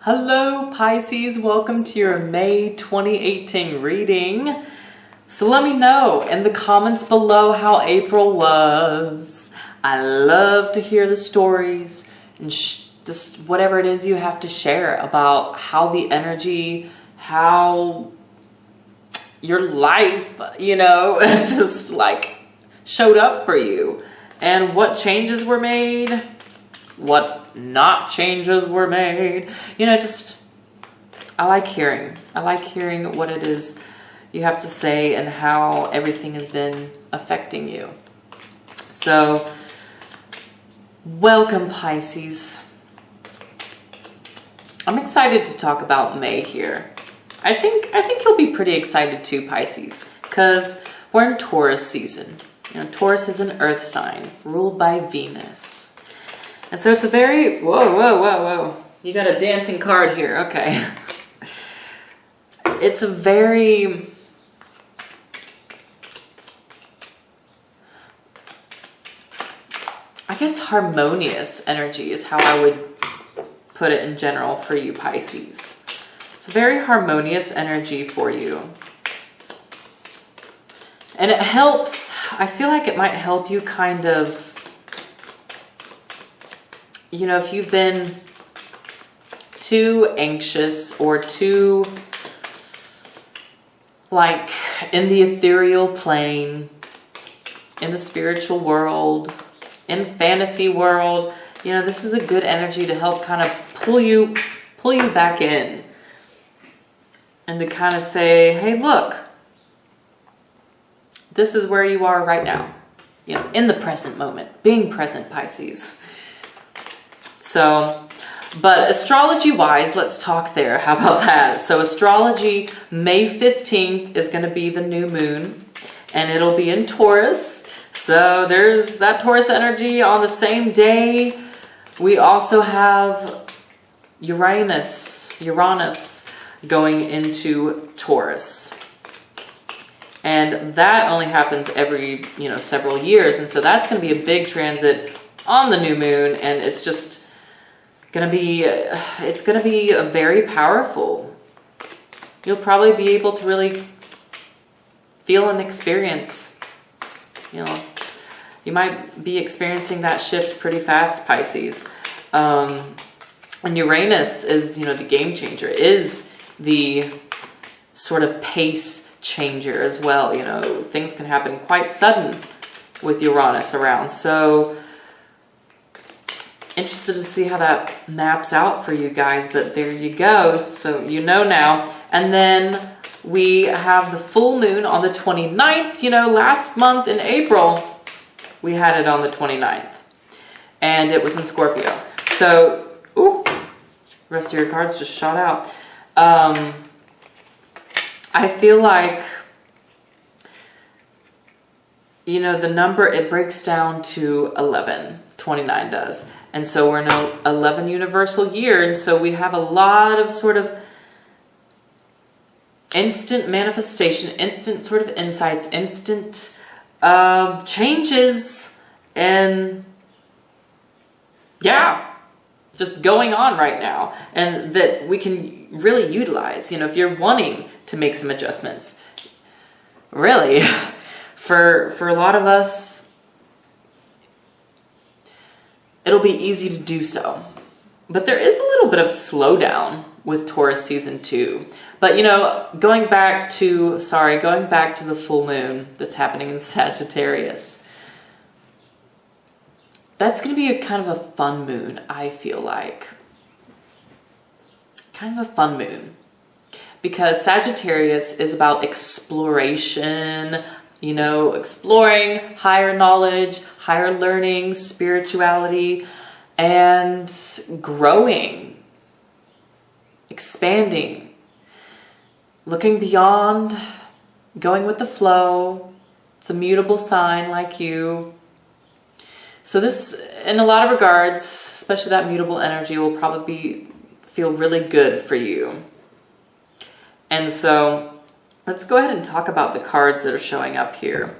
Hello Pisces, welcome to your May 2018 reading. So let me know in the comments below how April was. I love to hear the stories and just whatever it is you have to share about how the energy, how your life, just like showed up for you and what changes were made, what not changes were made. I like hearing what it is you have to say and how everything has been affecting you. So welcome Pisces. I'm excited to talk about May here. I think you'll be pretty excited too, Pisces, because we're in Taurus season. Taurus is an earth sign ruled by Venus. And so it's a very, whoa. You got a dancing card here, okay. It's a very, I guess harmonious energy is how I would put it in general for you Pisces. It's a very harmonious energy for you. And it helps, I feel like it might help you kind of, if you've been too anxious or too like in the ethereal plane, in the spiritual world, in fantasy world, this is a good energy to help kind of pull you back in and to kind of say, hey, look, this is where you are right now, in the present moment, being present, Pisces. So, but astrology-wise, let's talk there. How about that? So astrology, May 15th is going to be the new moon, and it'll be in Taurus. So there's that Taurus energy on the same day. We also have Uranus going into Taurus. And that only happens every, several years. And so that's going to be a big transit on the new moon, and it's just it's gonna be a very powerful. You'll probably be able to really feel and experience, you might be experiencing that shift pretty fast, Pisces. And Uranus is, the game changer, is the sort of pace changer as well. Things can happen quite sudden with Uranus around. So interested to see how that maps out for you guys, but there you go. So now. And then we have the full moon on the 29th. Last month in April, we had it on the 29th. And it was in Scorpio. So, the rest of your cards just shot out. I feel like, the number, it breaks down to 11. 29 does. And so we're in an 11 universal year, and so we have a lot of sort of instant manifestation, instant sort of insights, instant changes, and just going on right now, and that we can really utilize, if you're wanting to make some adjustments. Really, for a lot of us, it'll be easy to do so. But there is a little bit of slowdown with Taurus season 2. But going back to the full moon that's happening in Sagittarius, that's going to be a kind of a fun moon, I feel like. Kind of a fun moon. Because Sagittarius is about exploration, exploring higher knowledge, higher learning, spirituality, and growing, expanding, looking beyond, going with the flow. It's a mutable sign like you. So this, in a lot of regards, especially that mutable energy, will probably feel really good for you. And so let's go ahead and talk about the cards that are showing up here.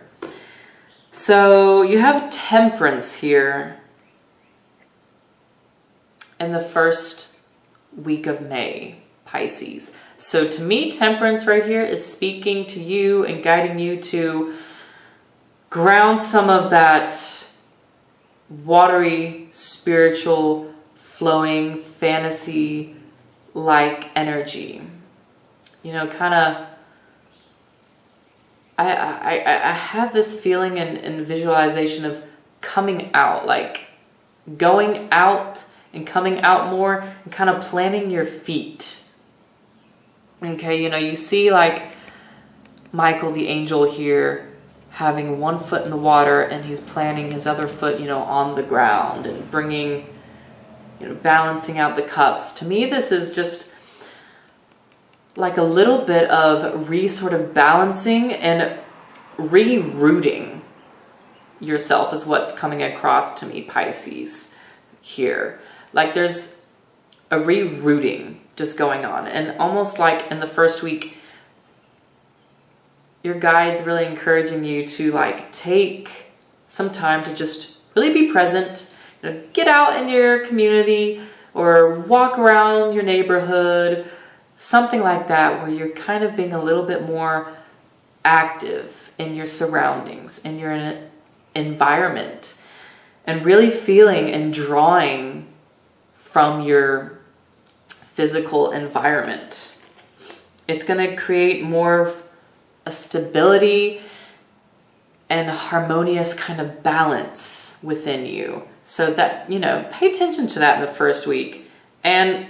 So you have Temperance here in the first week of May, Pisces. So to me, Temperance right here is speaking to you and guiding you to ground some of that watery, spiritual, flowing, fantasy-like energy. You know, kind of, I have this feeling and visualization of coming out, like going out and coming out more and kind of planting your feet. Okay, you know, you see like Michael the angel here having one foot in the water and he's planting his other foot, you know, on the ground and bringing, you know, balancing out the cups. To me, this is just like a little bit of sort of balancing and rooting yourself is what's coming across to me, Pisces, here. Like there's a rooting just going on. And almost like in the first week, your guide's really encouraging you to like take some time to just really be present. You know, get out in your community or walk around your neighborhood, something like that, where you're kind of being a little bit more active in your surroundings, in your environment, and really feeling and drawing from your physical environment. It's going to create more of a stability and harmonious kind of balance within you. So that, you know, pay attention to that in the first week. And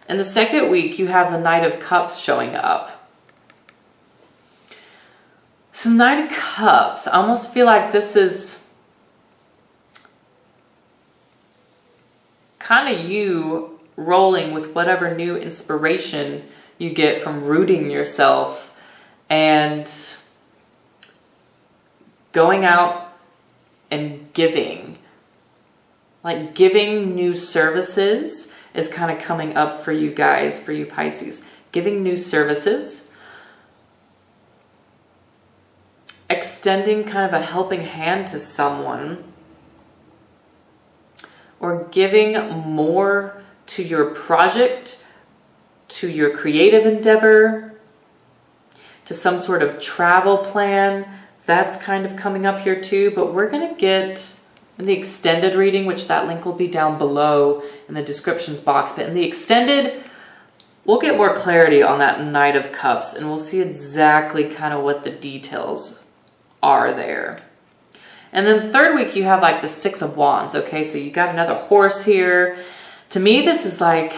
in the second week, you have the Knight of Cups showing up. So Knight of Cups, I almost feel like this is kind of you rolling with whatever new inspiration you get from rooting yourself and going out and giving. Like giving new services is kind of coming up for you guys, for you Pisces. Giving new services. Extending kind of a helping hand to someone. Or giving more to your project, to your creative endeavor, to some sort of travel plan. That's kind of coming up here too. But we're going to get in the extended reading, which that link will be down below in the descriptions box. But in the extended, we'll get more clarity on that Knight of Cups and we'll see exactly kind of what the details are there. And then third week, you have like the Six of Wands. Okay, so you got another horse here. To me, this is like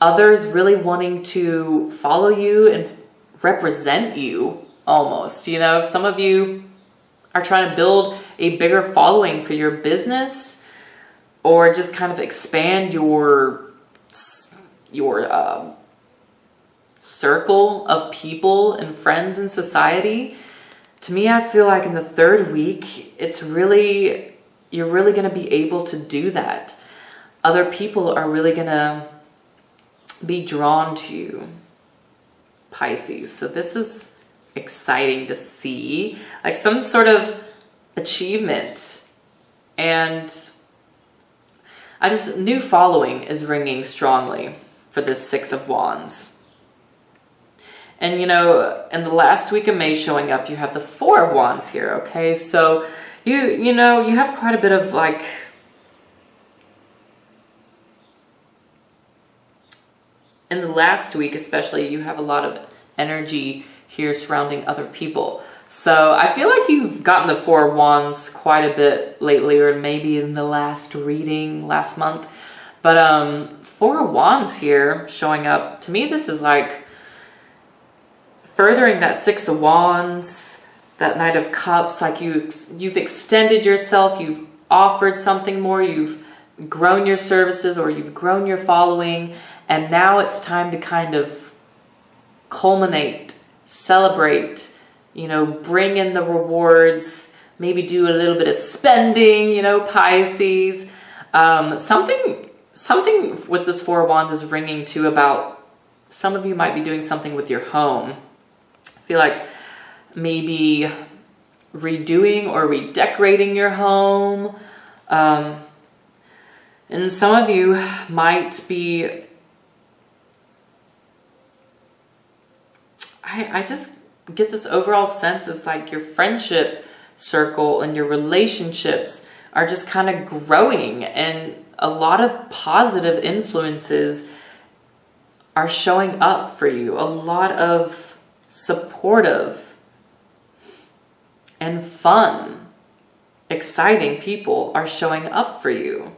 others really wanting to follow you and represent you almost. You know, some of you are trying to build a bigger following for your business or just kind of expand your circle of people and friends in society. To me, I feel like in the third week, you're really going to be able to do that. Other people are really going to be drawn to you, Pisces. So this is exciting to see, like some sort of achievement. And new following is ringing strongly for this Six of Wands. And, you know, in the last week of May showing up, you have the Four of Wands here, okay? So, you know, you have quite a bit of, like, in the last week especially, you have a lot of energy here surrounding other people. So, I feel like you've gotten the Four of Wands quite a bit lately, or maybe in the last reading last month. But, Four of Wands here showing up, to me, this is like furthering that Six of Wands, that Knight of Cups, like you've extended yourself, you've offered something more, you've grown your services or you've grown your following, and now it's time to kind of culminate, celebrate, you know, bring in the rewards, maybe do a little bit of spending, you know, Pisces. Something with this Four of Wands is ringing too about some of you might be doing something with your home. I feel like maybe redoing or redecorating your home. And some of you might be I just get this overall sense it's like your friendship circle and your relationships are just kind of growing, and a lot of positive influences are showing up for you. A lot of supportive and fun, exciting people are showing up for you.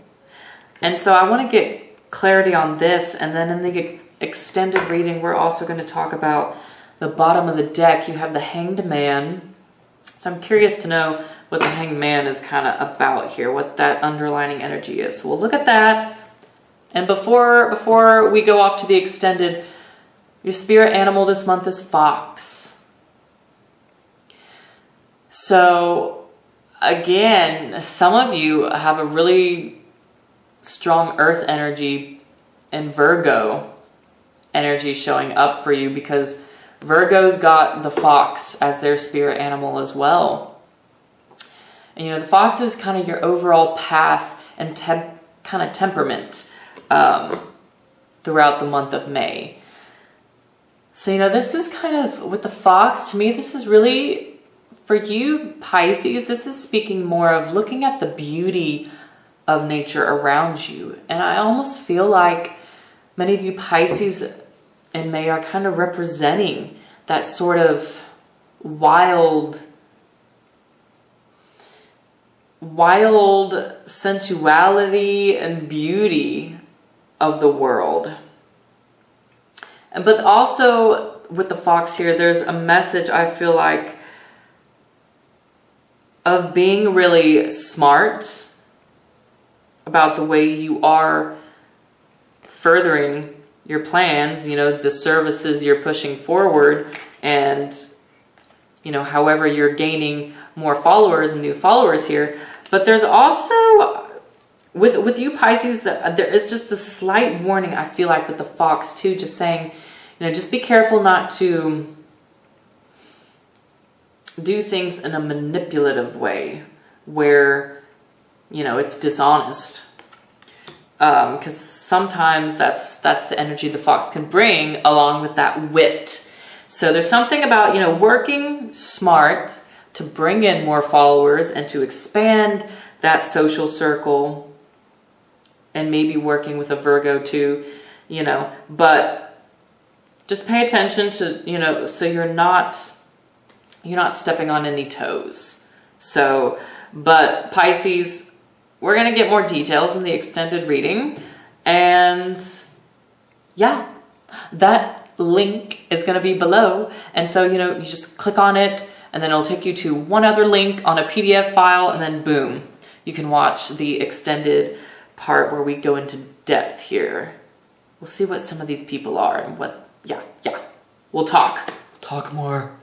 And so I want to get clarity on this, and then in the extended reading, we're also going to talk about the bottom of the deck. You have the Hanged Man. So I'm curious to know what the Hanged Man is kind of about here, what that underlining energy is. So we'll look at that. And before we go off to the extended, your spirit animal this month is fox. So again, some of you have a really strong earth energy and Virgo energy showing up for you, because Virgo's got the fox as their spirit animal as well. And the fox is kind of your overall path and kind of temperament throughout the month of May. So, this is kind of, with the fox, to me, this is really, for you Pisces, this is speaking more of looking at the beauty of nature around you. And I almost feel like many of you Pisces in May are kind of representing that sort of wild sensuality and beauty of the world. But also with the fox here, there's a message, I feel like, of being really smart about the way you are furthering your plans, the services you're pushing forward, and, however you're gaining more followers and new followers here. But there's also, with you Pisces, there is just a slight warning, I feel like, with the fox too, just saying, just be careful not to do things in a manipulative way where, it's dishonest. Because sometimes that's the energy the fox can bring, along with that wit. So there's something about, working smart to bring in more followers and to expand that social circle, and maybe working with a Virgo too, but just pay attention to, so you're not stepping on any toes. So, but Pisces, we're going to get more details in the extended reading. And yeah, that link is going to be below. And so, you just click on it, and then it'll take you to one other link on a PDF file, and then boom, you can watch the extended part where we go into depth here. We'll see what some of these people are and what, yeah. We'll talk more.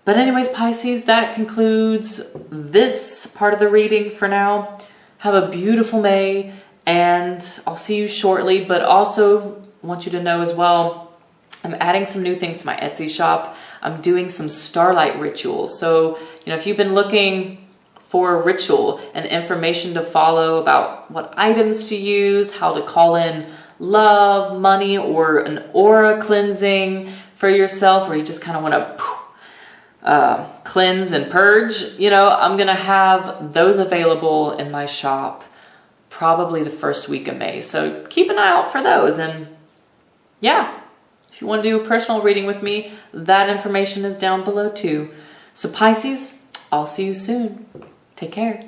But anyways, Pisces, that concludes this part of the reading for now. Have a beautiful May, and I'll see you shortly. But also want you to know as well, I'm adding some new things to my Etsy shop. I'm doing some starlight rituals. So, if you've been looking for a ritual and information to follow about what items to use, how to call in love, money, or an aura cleansing for yourself, or you just kind of want to cleanse and purge, I'm going to have those available in my shop probably the first week of May. So keep an eye out for those. And yeah, if you want to do a personal reading with me, that information is down below too. So Pisces, I'll see you soon. Take care.